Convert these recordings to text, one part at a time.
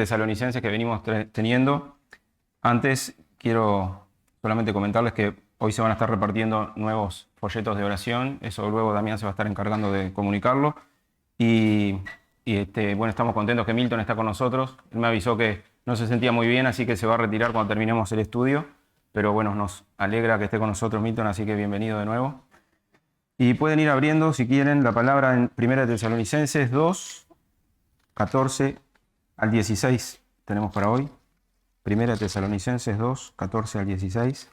tesalonicenses que venimos teniendo. Antes quiero solamente comentarles que hoy se van a estar repartiendo nuevos folletos de oración. Eso luego Damián se va a estar encargando de comunicarlo. Bueno, estamos contentos que Milton está con nosotros. Él me avisó que no se sentía muy bien, así que se va a retirar cuando terminemos el estudio. Pero bueno, nos alegra que esté con nosotros Milton, así que bienvenido de nuevo. Y pueden ir abriendo, si quieren, la palabra en 1 Tesalonicenses 2, 14 al 16 tenemos para hoy. 1 Tesalonicenses 2, 14 al 16.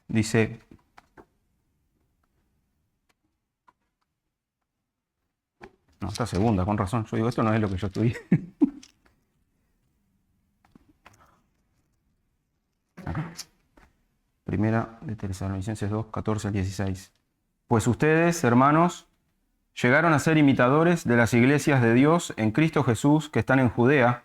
Dice: no, está segunda, con razón. Yo digo, esto no es lo que yo estudié. Acá. 1 Tesalonicenses 2, 14 al 16. Pues ustedes, hermanos, llegaron a ser imitadores de las iglesias de Dios en Cristo Jesús que están en Judea,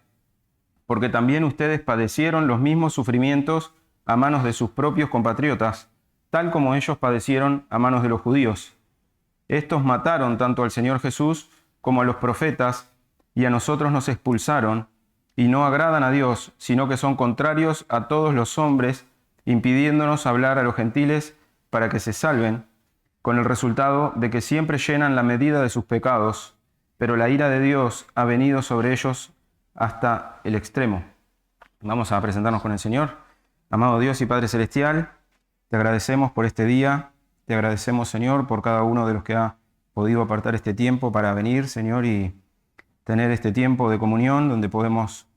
porque también ustedes padecieron los mismos sufrimientos a manos de sus propios compatriotas, tal como ellos padecieron a manos de los judíos. Estos mataron tanto al Señor Jesús como a los profetas, y a nosotros nos expulsaron, y no agradan a Dios, sino que son contrarios a todos los hombres, impidiéndonos hablar a los gentiles para que se salven, con el resultado de que siempre llenan la medida de sus pecados, pero la ira de Dios ha venido sobre ellos hasta el extremo. Vamos a presentarnos con el Señor. Amado Dios y Padre Celestial, te agradecemos por este día, te agradecemos, Señor, por cada uno de los que ha podido apartar este tiempo para venir, Señor, y tener este tiempo de comunión donde podemos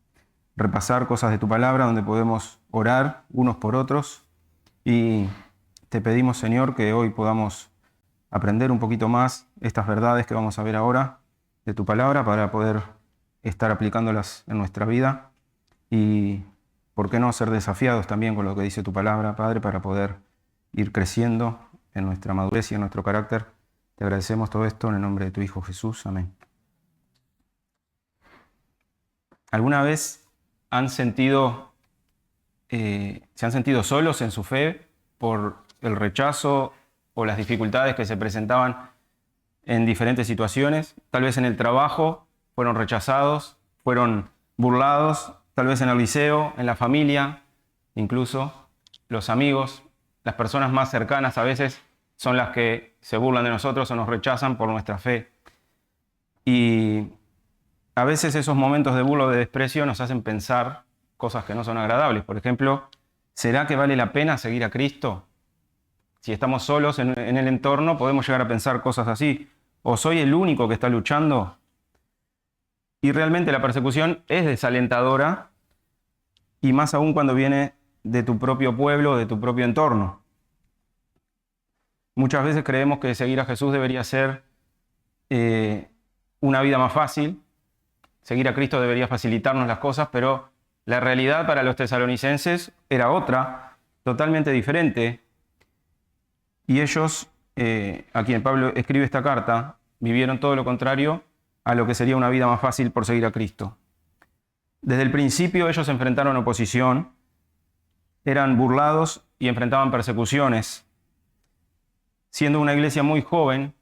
repasar cosas de tu palabra, donde podemos orar unos por otros, y te pedimos, Señor, que hoy podamos aprender un poquito más estas verdades que vamos a ver ahora de tu palabra para poder estar aplicándolas en nuestra vida y, ¿por qué no, ser desafiados también con lo que dice tu palabra, Padre, para poder ir creciendo en nuestra madurez y en nuestro carácter? Te agradecemos todo esto en el nombre de tu Hijo Jesús. Amén. ¿Alguna vez se han sentido solos en su fe por el rechazo o las dificultades que se presentaban en diferentes situaciones? Tal vez en el trabajo fueron rechazados, fueron burlados, tal vez en el liceo, en la familia, incluso los amigos, las personas más cercanas a veces son las que se burlan de nosotros o nos rechazan por nuestra fe. Y a veces esos momentos de burla o de desprecio nos hacen pensar cosas que no son agradables. Por ejemplo, ¿será que vale la pena seguir a Cristo? Si estamos solos en el entorno, podemos llegar a pensar cosas así. ¿O soy el único que está luchando? Y realmente la persecución es desalentadora, y más aún cuando viene de tu propio pueblo, de tu propio entorno. Muchas veces creemos que seguir a Jesús debería ser una vida más fácil. Seguir a Cristo debería facilitarnos las cosas, pero la realidad para los tesalonicenses era otra, totalmente diferente. Y ellos, a quien Pablo escribe esta carta, vivieron todo lo contrario a lo que sería una vida más fácil por seguir a Cristo. Desde el principio ellos enfrentaron oposición, eran burlados y enfrentaban persecuciones. Siendo una iglesia muy joven,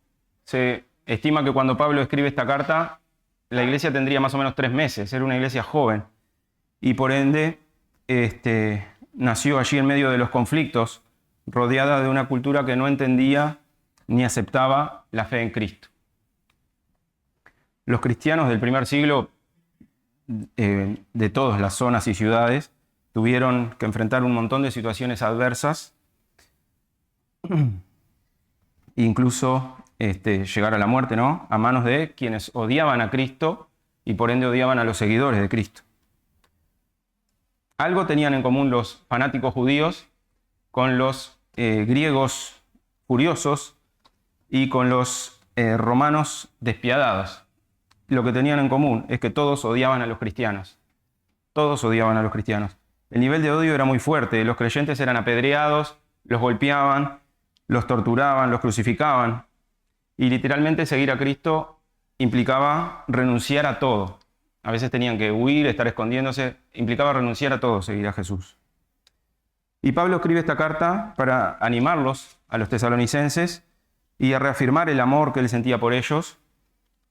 se estima que cuando Pablo escribe esta carta, la iglesia tendría más o menos 3 meses, era una iglesia joven. Y por ende, nació allí en medio de los conflictos, rodeada de una cultura que no entendía ni aceptaba la fe en Cristo. Los cristianos del primer siglo, de todas las zonas y ciudades, tuvieron que enfrentar un montón de situaciones adversas, incluso llegar a la muerte, ¿no?, a manos de quienes odiaban a Cristo y por ende odiaban a los seguidores de Cristo. Algo tenían en común los fanáticos judíos con los griegos furiosos y con los romanos despiadados. Lo que tenían en común es que todos odiaban a los cristianos. Todos odiaban a los cristianos. El nivel de odio era muy fuerte. Los creyentes eran apedreados, los golpeaban, los torturaban, los crucificaban. Y literalmente seguir a Cristo implicaba renunciar a todo. A veces tenían que huir, estar escondiéndose. Implicaba renunciar a todo, seguir a Jesús. Y Pablo escribe esta carta para animarlos a los tesalonicenses y a reafirmar el amor que él sentía por ellos,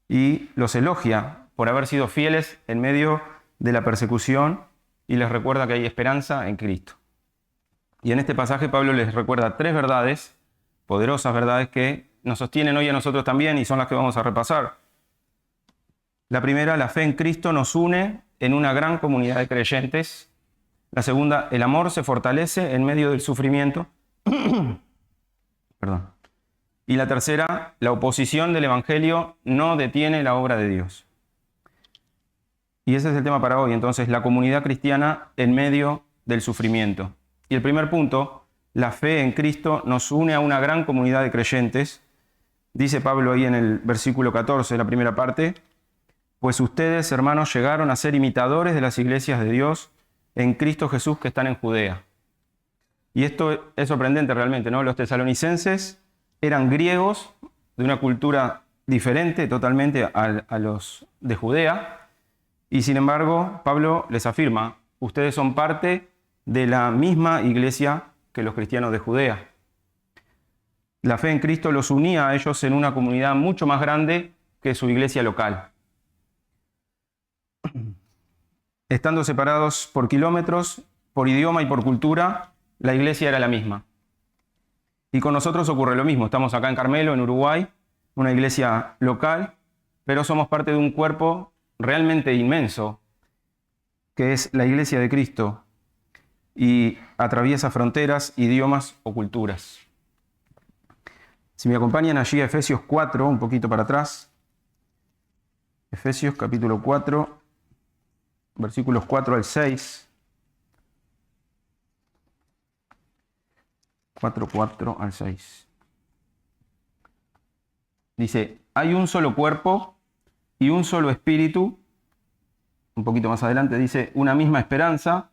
y los elogia por haber sido fieles en medio de la persecución y les recuerda que hay esperanza en Cristo. Y en este pasaje Pablo les recuerda 3 verdades, poderosas verdades que nos sostienen hoy a nosotros también y son las que vamos a repasar. La primera, la fe en Cristo nos une en una gran comunidad de creyentes. La segunda, el amor se fortalece en medio del sufrimiento. Perdón. Y la tercera, la oposición del Evangelio no detiene la obra de Dios. Y ese es el tema para hoy, entonces, la comunidad cristiana en medio del sufrimiento. Y el primer punto, la fe en Cristo nos une a una gran comunidad de creyentes. Dice Pablo ahí en el versículo 14, la primera parte, pues ustedes, hermanos, llegaron a ser imitadores de las iglesias de Dios en Cristo Jesús que están en Judea. Y esto es sorprendente realmente, ¿no? Los tesalonicenses eran griegos de una cultura diferente totalmente a los de Judea, y sin embargo, Pablo les afirma, ustedes son parte de la misma iglesia que los cristianos de Judea. La fe en Cristo los unía a ellos en una comunidad mucho más grande que su iglesia local. Estando separados por kilómetros, por idioma y por cultura, la iglesia era la misma. Y con nosotros ocurre lo mismo. Estamos acá en Carmelo, en Uruguay, una iglesia local, pero somos parte de un cuerpo realmente inmenso, que es la iglesia de Cristo, y atraviesa fronteras, idiomas o culturas. Si me acompañan allí a Efesios 4, un poquito para atrás. Efesios capítulo 4, versículos 4 al 6. 4 al 6. Dice, hay un solo cuerpo y un solo espíritu. Un poquito más adelante dice, una misma esperanza.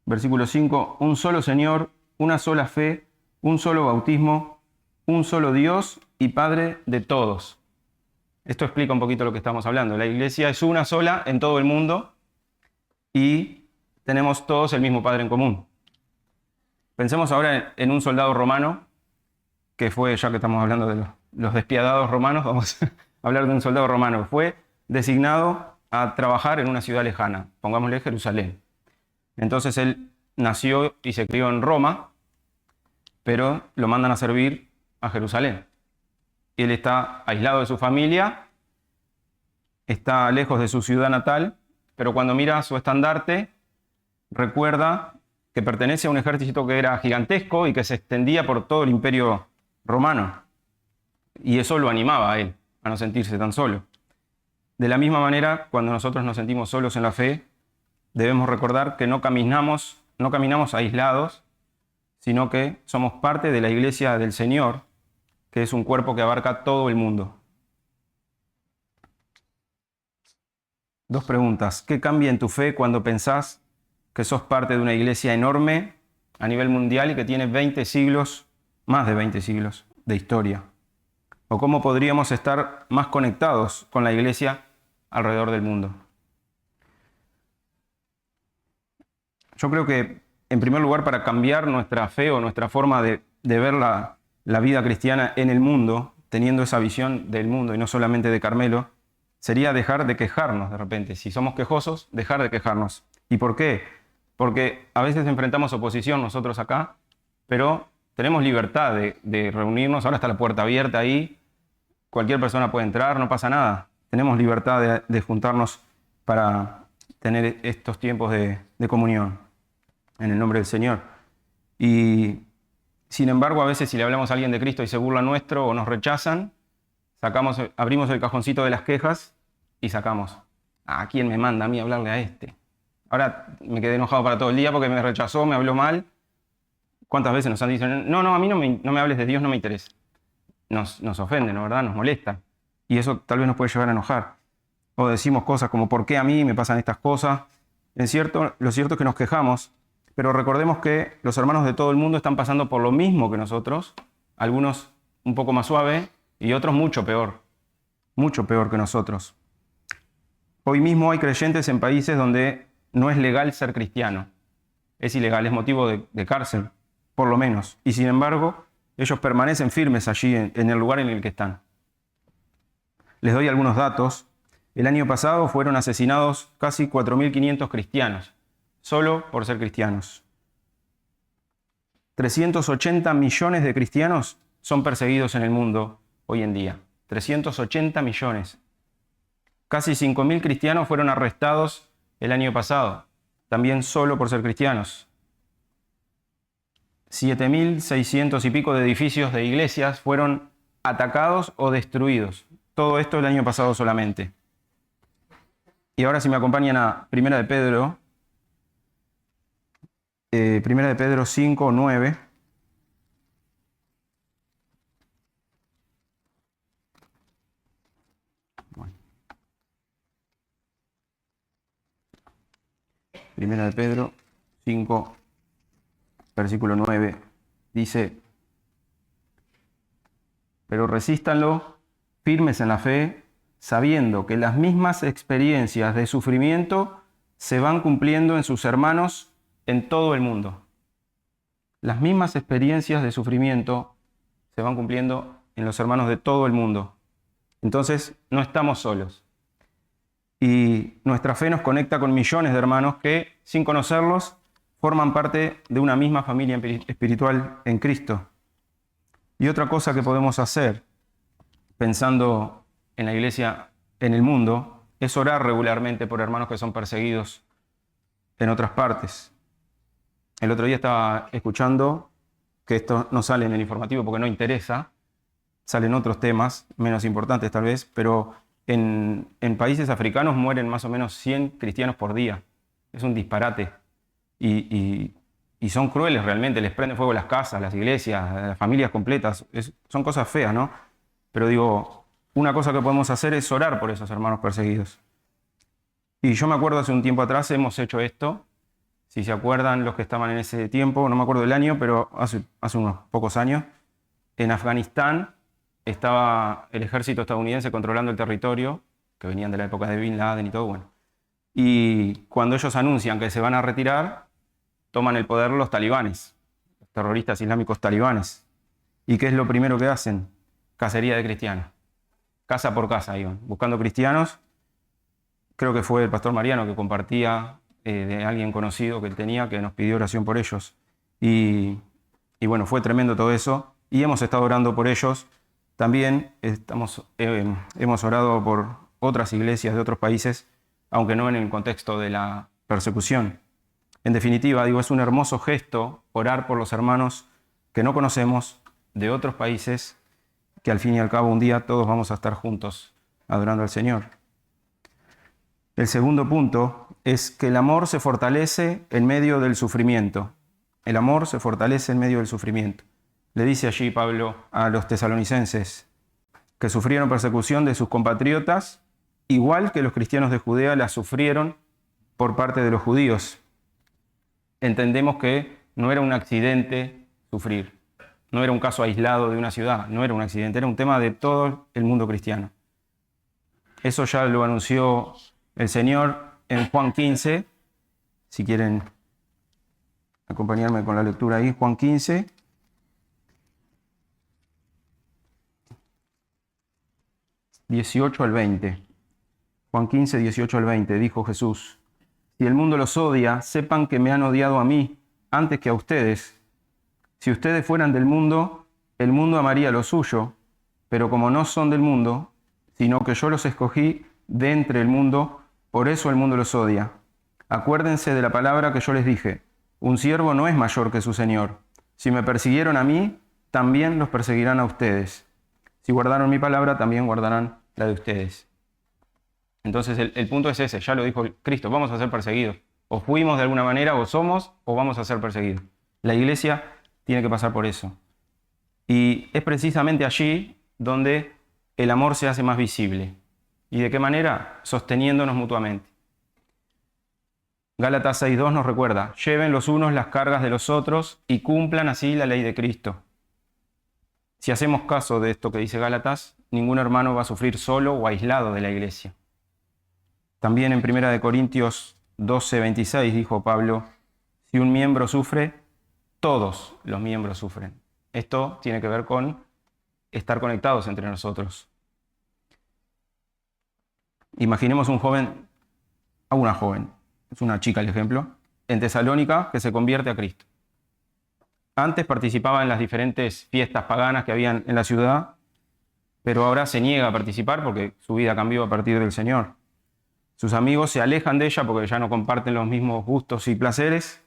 Versículo 5, un solo Señor, una sola fe, un solo bautismo, un solo Dios y Padre de todos. Esto explica un poquito lo que estamos hablando. La iglesia es una sola en todo el mundo y tenemos todos el mismo Padre en común. Pensemos ahora en un soldado romano, que fue, ya que estamos hablando de los despiadados romanos, vamos a hablar de un soldado romano. Fue designado a trabajar en una ciudad lejana, pongámosle Jerusalén. Entonces él nació y se crió en Roma, pero lo mandan a servir a Jerusalén. Y él está aislado de su familia, está lejos de su ciudad natal, pero cuando mira su estandarte, recuerda que pertenece a un ejército que era gigantesco y que se extendía por todo el imperio romano. Y eso lo animaba a él, a no sentirse tan solo. De la misma manera, cuando nosotros nos sentimos solos en la fe, debemos recordar que no caminamos aislados, sino que somos parte de la iglesia del Señor, que es un cuerpo que abarca todo el mundo. 2 preguntas. ¿Qué cambia en tu fe cuando pensás que sos parte de una iglesia enorme a nivel mundial y que tiene 20 siglos, más de 20 siglos de historia? ¿O cómo podríamos estar más conectados con la iglesia alrededor del mundo? Yo creo que, en primer lugar, para cambiar nuestra fe o nuestra forma de ver la vida cristiana en el mundo, teniendo esa visión del mundo y no solamente de Carmelo, sería dejar de quejarnos de repente. Si somos quejosos, dejar de quejarnos. ¿Y por qué? Porque a veces enfrentamos oposición nosotros acá, pero tenemos libertad de reunirnos. Ahora está la puerta abierta ahí, cualquier persona puede entrar, no pasa nada. Tenemos libertad de juntarnos para tener estos tiempos de comunión en el nombre del Señor. Y sin embargo, a veces si le hablamos a alguien de Cristo y se burla nuestro o nos rechazan, abrimos el cajoncito de las quejas y sacamos, ¿a quién me manda a mí hablarle a este? Ahora me quedé enojado para todo el día porque me rechazó, me habló mal. ¿Cuántas veces nos han dicho, no, a mí no me hables de Dios, no me interesa? Nos ofende, ¿no? ¿Verdad? Nos molesta. Y eso tal vez nos puede llevar a enojar. O decimos cosas como, ¿por qué a mí me pasan estas cosas? Lo cierto es que nos quejamos, pero recordemos que los hermanos de todo el mundo están pasando por lo mismo que nosotros, algunos un poco más suave y otros mucho peor que nosotros. Hoy mismo hay creyentes en países donde no es legal ser cristiano. Es ilegal, es motivo de cárcel, por lo menos. Y sin embargo, Ellos permanecen firmes allí en el lugar en el que están. Les doy algunos datos. El año pasado fueron asesinados casi 4.500 cristianos, solo por ser cristianos. 380 millones de cristianos son perseguidos en el mundo hoy en día. 380 millones. Casi 5.000 cristianos fueron arrestados el año pasado, también solo por ser cristianos. 7.600 y pico de edificios de iglesias fueron atacados o destruidos. Todo esto el año pasado solamente. Y ahora si me acompañan a Primera de Pedro, Primera de Pedro 5, 9. Bueno. Primera de Pedro 5, versículo 9, dice: pero resístanlo firmes en la fe, sabiendo que las mismas experiencias de sufrimiento se van cumpliendo en sus hermanos en todo el mundo. Las mismas experiencias de sufrimiento se van cumpliendo en los hermanos de todo el mundo. Entonces, no estamos solos. Y nuestra fe nos conecta con millones de hermanos que, sin conocerlos, forman parte de una misma familia espiritual en Cristo. Y otra cosa que podemos hacer, pensando en la iglesia en el mundo, es orar regularmente por hermanos que son perseguidos en otras partes. El otro día estaba escuchando, que esto no sale en el informativo porque no interesa, salen otros temas, menos importantes tal vez, pero en países africanos mueren más o menos 100 cristianos por día. Es un disparate. Y son crueles realmente, les prenden fuego las casas, las iglesias, las familias completas. Son cosas feas, ¿no? Pero digo, una cosa que podemos hacer es orar por esos hermanos perseguidos. Y yo me acuerdo hace un tiempo atrás hemos hecho esto. Si se acuerdan los que estaban en ese tiempo, no me acuerdo del año, pero hace unos pocos años, en Afganistán estaba el ejército estadounidense controlando el territorio, que venían de la época de Bin Laden y todo, bueno. Y cuando ellos anuncian que se van a retirar, toman el poder los talibanes, los terroristas islámicos talibanes. ¿Y qué es lo primero que hacen? Cacería de cristianos. Casa por casa iban, buscando cristianos. Creo que fue el pastor Mariano que compartía de alguien conocido que él tenía, que nos pidió oración por ellos. Y bueno, fue tremendo todo eso. Y hemos estado orando por ellos. También hemos orado por otras iglesias de otros países, aunque no en el contexto de la persecución. En definitiva, digo, es un hermoso gesto orar por los hermanos que no conocemos de otros países, que al fin y al cabo un día todos vamos a estar juntos adorando al Señor. El segundo punto es que el amor se fortalece en medio del sufrimiento. El amor se fortalece en medio del sufrimiento. Le dice allí Pablo a los tesalonicenses que sufrieron persecución de sus compatriotas, igual que los cristianos de Judea la sufrieron por parte de los judíos. Entendemos que no era un accidente sufrir, no era un caso aislado de una ciudad, no era un accidente, era un tema de todo el mundo cristiano. Eso ya lo anunció el Señor en Juan 15, si quieren acompañarme con la lectura ahí, Juan 15. ...18 al 20. Juan 15, 18 al 20, dijo Jesús: si el mundo los odia, sepan que me han odiado a mí antes que a ustedes. Si ustedes fueran del mundo, el mundo amaría lo suyo, pero como no son del mundo, sino que yo los escogí de entre el mundo, por eso el mundo los odia. Acuérdense de la palabra que yo les dije: un siervo no es mayor que su señor. Si me persiguieron a mí, también los perseguirán a ustedes. Si guardaron mi palabra, también guardarán la de ustedes. Entonces el punto es ese, ya lo dijo Cristo, vamos a ser perseguidos. O fuimos de alguna manera, o somos, o vamos a ser perseguidos. La iglesia tiene que pasar por eso. Y es precisamente allí donde el amor se hace más visible. ¿Y de qué manera? Sosteniéndonos mutuamente. Gálatas 6.2 nos recuerda: lleven los unos las cargas de los otros y cumplan así la ley de Cristo. Si hacemos caso de esto que dice Gálatas, ningún hermano va a sufrir solo o aislado de la iglesia. También en 1 Corintios 12:26 dijo Pablo: si un miembro sufre, todos los miembros sufren. Esto tiene que ver con estar conectados entre nosotros. Imaginemos un joven, una joven, es una chica el ejemplo, en Tesalónica que se convierte a Cristo. Antes participaba en las diferentes fiestas paganas que habían en la ciudad, pero ahora se niega a participar porque su vida cambió a partir del Señor. Sus amigos se alejan de ella porque ya no comparten los mismos gustos y placeres.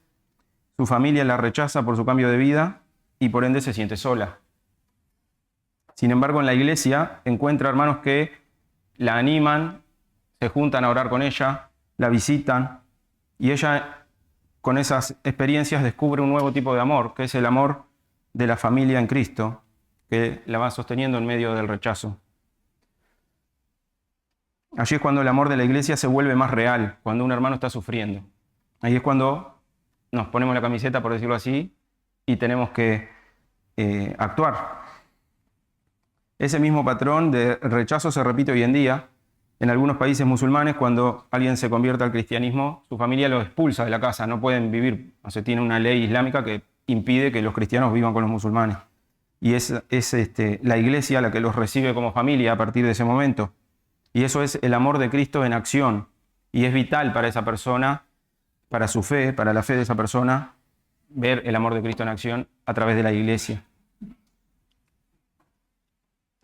Su familia la rechaza por su cambio de vida y por ende se siente sola. Sin embargo, en la iglesia encuentra hermanos que la animan, se juntan a orar con ella, la visitan y ella con esas experiencias descubre un nuevo tipo de amor, que es el amor de la familia en Cristo, que la va sosteniendo en medio del rechazo. Allí es cuando el amor de la iglesia se vuelve más real, cuando un hermano está sufriendo. Ahí es cuando nos ponemos la camiseta, por decirlo así, y tenemos que actuar. Ese mismo patrón de rechazo se repite hoy en día. En algunos países musulmanes, cuando alguien se convierte al cristianismo, su familia lo expulsa de la casa, no pueden vivir. O sea, tiene una ley islámica que impide que los cristianos vivan con los musulmanes. Y es la iglesia la que los recibe como familia a partir de ese momento. Y eso es el amor de Cristo en acción. Y es vital para esa persona, para su fe, para la fe de esa persona, ver el amor de Cristo en acción a través de la iglesia.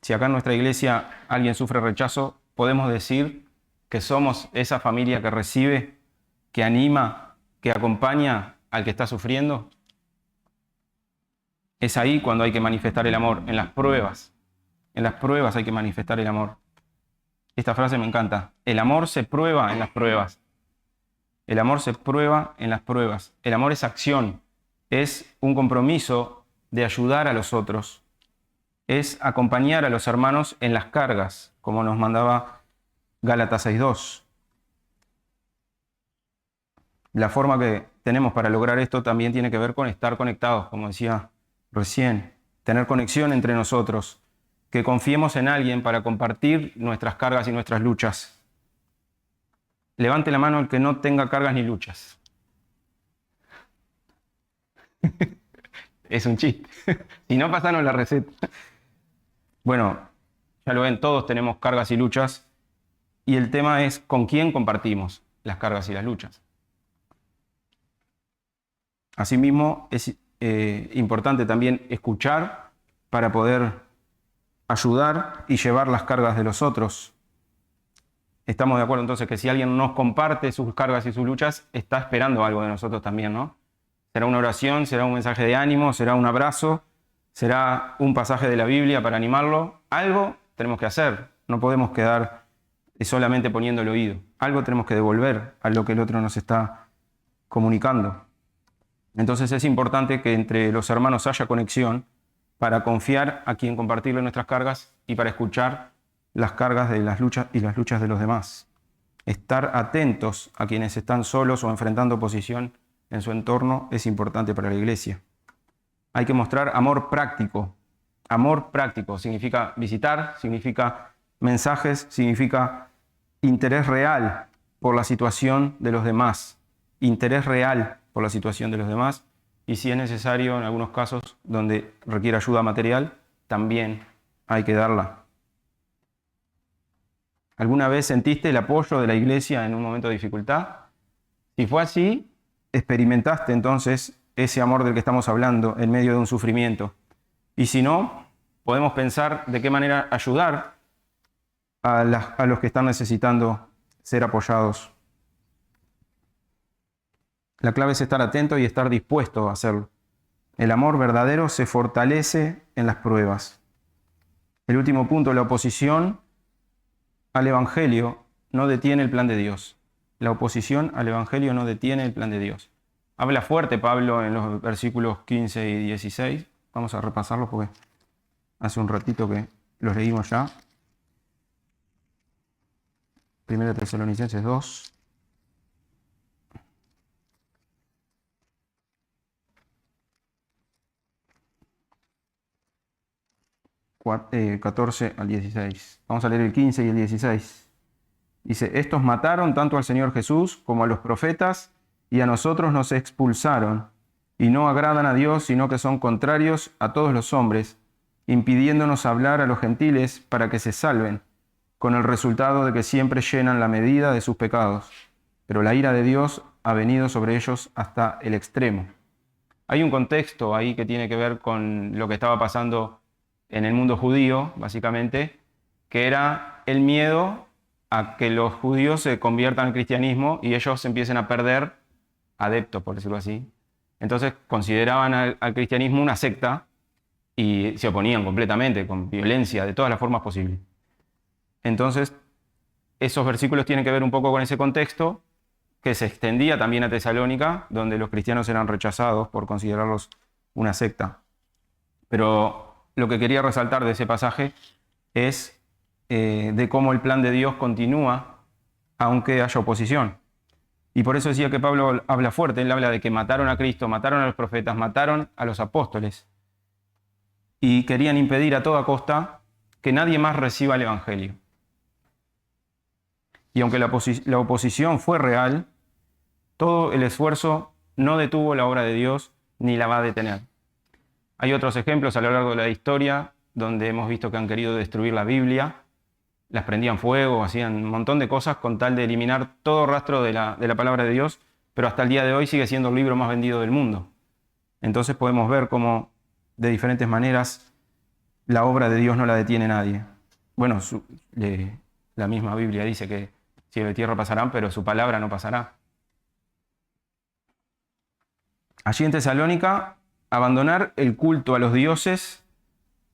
Si acá en nuestra iglesia alguien sufre rechazo, podemos decir que somos esa familia que recibe, que anima, que acompaña al que está sufriendo. Es ahí cuando hay que manifestar el amor, en las pruebas. En las pruebas hay que manifestar el amor. Esta frase me encanta. El amor se prueba en las pruebas. El amor se prueba en las pruebas. El amor es acción. Es un compromiso de ayudar a los otros. Es acompañar a los hermanos en las cargas, como nos mandaba Gálatas 6:2. La forma que tenemos para lograr esto también tiene que ver con estar conectados, como decía recién, tener conexión entre nosotros, que confiemos en alguien para compartir nuestras cargas y nuestras luchas. Levante la mano el que no tenga cargas ni luchas. Es un chiste. Si no, pasanos la receta. Bueno, ya lo ven, todos tenemos cargas y luchas, y el tema es con quién compartimos las cargas y las luchas. Asimismo, es importante también escuchar para poder ayudar y llevar las cargas de los otros. Estamos de acuerdo entonces que si alguien nos comparte sus cargas y sus luchas, está esperando algo de nosotros también, ¿no? Será una oración, será un mensaje de ánimo, será un abrazo, será un pasaje de la Biblia para animarlo. Algo tenemos que hacer, no podemos quedar solamente poniendo el oído. Algo tenemos que devolver a lo que el otro nos está comunicando. Entonces es importante que entre los hermanos haya conexión para confiar a quien compartirle nuestras cargas y para escuchar las cargas de las luchas y las luchas de los demás. Estar atentos a quienes están solos o enfrentando oposición en su entorno es importante para la iglesia. Hay que mostrar amor práctico. Amor práctico significa visitar, significa mensajes, significa interés real por la situación de los demás. Interés real por la situación de los demás. Y si es necesario, en algunos casos donde requiere ayuda material, también hay que darla. ¿Alguna vez sentiste el apoyo de la iglesia en un momento de dificultad? Si fue así, experimentaste entonces ese amor del que estamos hablando en medio de un sufrimiento. Y si no, podemos pensar de qué manera ayudar a los que están necesitando ser apoyados. La clave es estar atento y estar dispuesto a hacerlo. El amor verdadero se fortalece en las pruebas. El último punto, la oposición al Evangelio no detiene el plan de Dios. La oposición al Evangelio no detiene el plan de Dios. Habla fuerte Pablo en los versículos 15 y 16. Vamos a repasarlos porque hace un ratito que los leímos ya. 1 Tesalonicenses 2. 14 al 16. Vamos a leer el 15 y el 16. Dice, estos mataron tanto al Señor Jesús como a los profetas y a nosotros nos expulsaron. y no agradan a Dios, sino que son contrarios a todos los hombres, impidiéndonos hablar a los gentiles para que se salven, con el resultado de que siempre llenan la medida de sus pecados. Pero la ira de Dios ha venido sobre ellos hasta el extremo. Hay un contexto ahí que tiene que ver con lo que estaba pasando en el mundo judío, básicamente, que era el miedo a que los judíos se conviertan al cristianismo y ellos empiecen a perder adeptos, por decirlo así. Entonces consideraban al cristianismo una secta y se oponían completamente, con violencia, de todas las formas posibles. Entonces, esos versículos tienen que ver un poco con ese contexto, que se extendía también a Tesalónica, donde los cristianos eran rechazados por considerarlos una secta. Pero lo que quería resaltar de ese pasaje es de cómo el plan de Dios continúa aunque haya oposición. Y por eso decía que Pablo habla fuerte, él habla de que mataron a Cristo, mataron a los profetas, mataron a los apóstoles y querían impedir a toda costa que nadie más reciba el Evangelio. Y aunque la oposición fue real, todo el esfuerzo no detuvo la obra de Dios ni la va a detener. Hay otros ejemplos a lo largo de la historia donde hemos visto que han querido destruir la Biblia, las prendían fuego, hacían un montón de cosas con tal de eliminar todo rastro de la palabra de Dios, pero hasta el día de hoy sigue siendo el libro más vendido del mundo. Entonces podemos ver cómo de diferentes maneras la obra de Dios no la detiene nadie. Bueno, la misma Biblia dice que cielo y tierra pasarán, pero su palabra no pasará. Allí en Tesalónica, abandonar el culto a los dioses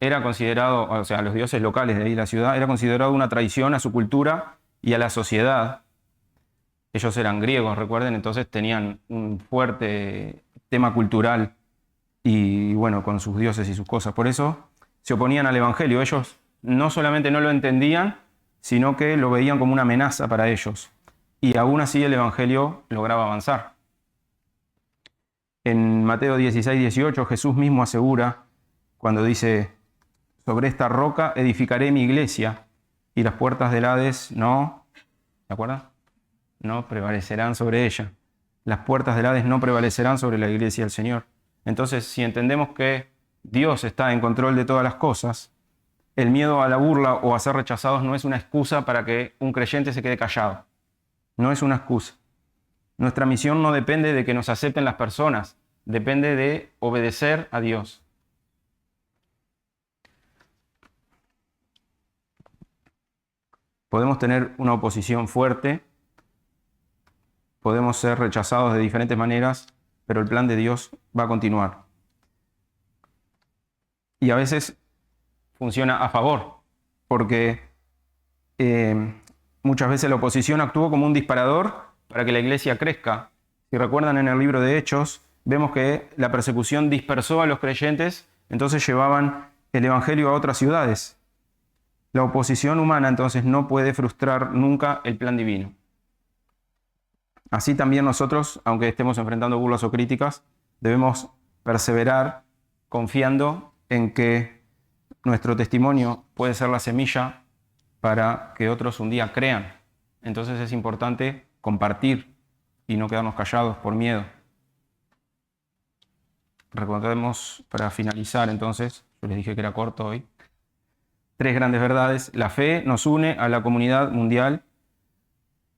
era considerado, o sea, a los dioses locales de ahí la ciudad, era considerado una traición a su cultura y a la sociedad. Ellos eran griegos, recuerden, entonces tenían un fuerte tema cultural y bueno, con sus dioses y sus cosas. Por eso se oponían al Evangelio. Ellos no solamente no lo entendían, sino que lo veían como una amenaza para ellos. Y aún así el Evangelio lograba avanzar. En Mateo 16, 18, Jesús mismo asegura, cuando dice: sobre esta roca edificaré mi iglesia, y las puertas del Hades no, ¿se acuerdan? No prevalecerán sobre ella. Las puertas del Hades no prevalecerán sobre la iglesia del Señor. Entonces, si entendemos que Dios está en control de todas las cosas, el miedo a la burla o a ser rechazados no es una excusa para que un creyente se quede callado. No es una excusa. Nuestra misión no depende de que nos acepten las personas, depende de obedecer a Dios. Podemos tener una oposición fuerte, podemos ser rechazados de diferentes maneras, pero el plan de Dios va a continuar. Y a veces funciona a favor, porque muchas veces la oposición actuó como un disparador para que la iglesia crezca. Si recuerdan, en el libro de Hechos, vemos que la persecución dispersó a los creyentes, entonces llevaban el evangelio a otras ciudades. La oposición humana entonces no puede frustrar nunca el plan divino. Así también nosotros, aunque estemos enfrentando burlas o críticas, debemos perseverar confiando en que nuestro testimonio puede ser la semilla para que otros un día crean. Entonces es importante compartir y no quedarnos callados por miedo. Recordemos, para finalizar entonces, yo les dije que era corto hoy, 3 grandes verdades. La fe nos une a la comunidad mundial.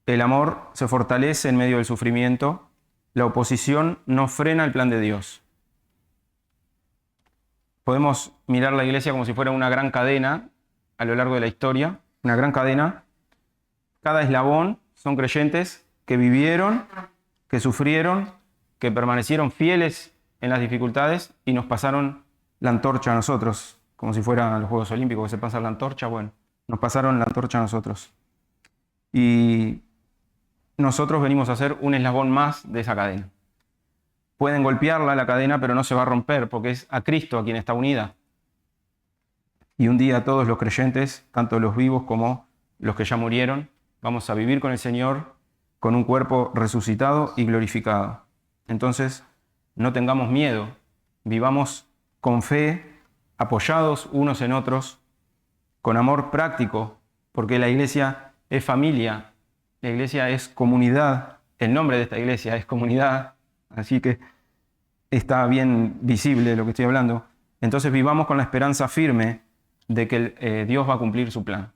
El amor se fortalece en medio del sufrimiento. La oposición no frena el plan de Dios. Podemos mirar la iglesia como si fuera una gran cadena a lo largo de la historia, una gran cadena. Cada eslabón son creyentes que vivieron, que sufrieron, que permanecieron fieles en las dificultades y nos pasaron la antorcha a nosotros, como si fueran los Juegos Olímpicos que se pasa la antorcha. Bueno, nos pasaron la antorcha a nosotros. Y nosotros venimos a ser un eslabón más de esa cadena. Pueden golpearla la cadena, pero no se va a romper, porque es a Cristo a quien está unida. Y un día todos los creyentes, tanto los vivos como los que ya murieron, vamos a vivir con el Señor con un cuerpo resucitado y glorificado. Entonces, no tengamos miedo, vivamos con fe, apoyados unos en otros, con amor práctico, porque la iglesia es familia, la iglesia es comunidad, el nombre de esta iglesia es comunidad, así que está bien visible lo que estoy hablando. Entonces vivamos con la esperanza firme de que Dios va a cumplir su plan.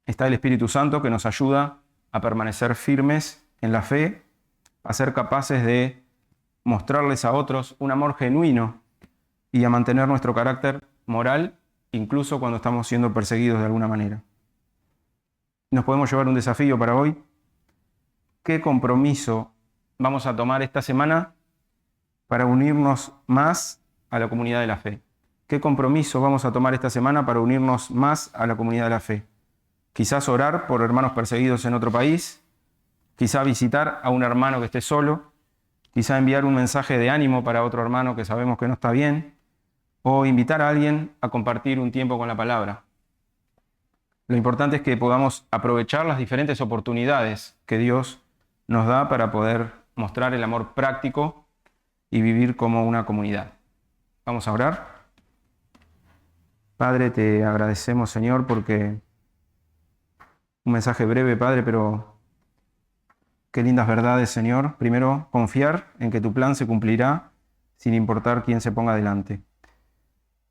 Está el Espíritu Santo que nos ayuda a permanecer firmes en la fe, a ser capaces de mostrarles a otros un amor genuino y a mantener nuestro carácter moral, incluso cuando estamos siendo perseguidos de alguna manera. Nos podemos llevar un desafío para hoy. ¿Qué compromiso vamos a tomar esta semana para unirnos más a la comunidad de la fe? ¿Qué compromiso vamos a tomar esta semana para unirnos más a la comunidad de la fe? Quizás orar por hermanos perseguidos en otro país, quizá visitar a un hermano que esté solo, quizá enviar un mensaje de ánimo para otro hermano que sabemos que no está bien, o invitar a alguien a compartir un tiempo con la palabra. Lo importante es que podamos aprovechar las diferentes oportunidades que Dios nos da para poder mostrar el amor práctico y vivir como una comunidad. Vamos a orar. Padre, te agradecemos, Señor, porque un mensaje breve, Padre, pero qué lindas verdades, Señor. Primero, confiar en que tu plan se cumplirá sin importar quién se ponga delante.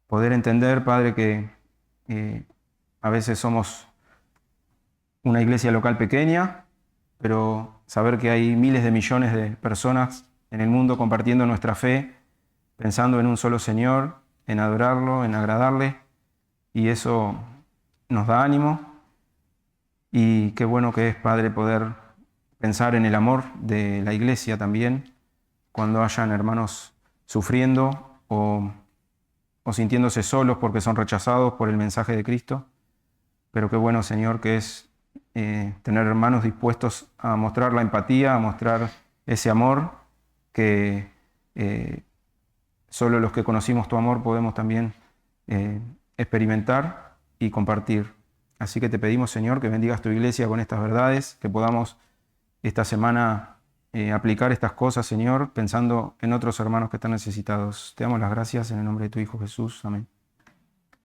Poder entender, Padre, que a veces somos una iglesia local pequeña, pero saber que hay miles de millones de personas en el mundo compartiendo nuestra fe, pensando en un solo Señor, en adorarlo, en agradarle, y eso nos da ánimo. Y qué bueno que es, Padre, poder pensar en el amor de la iglesia también, cuando hayan hermanos sufriendo o sintiéndose solos porque son rechazados por el mensaje de Cristo. Pero qué bueno, Señor, que es tener hermanos dispuestos a mostrar la empatía, a mostrar ese amor que solo los que conocimos tu amor podemos también experimentar y compartir. Así que te pedimos, Señor, que bendigas tu iglesia con estas verdades, que podamos esta semana aplicar estas cosas, Señor, pensando en otros hermanos que están necesitados. Te damos las gracias en el nombre de tu Hijo Jesús. Amén.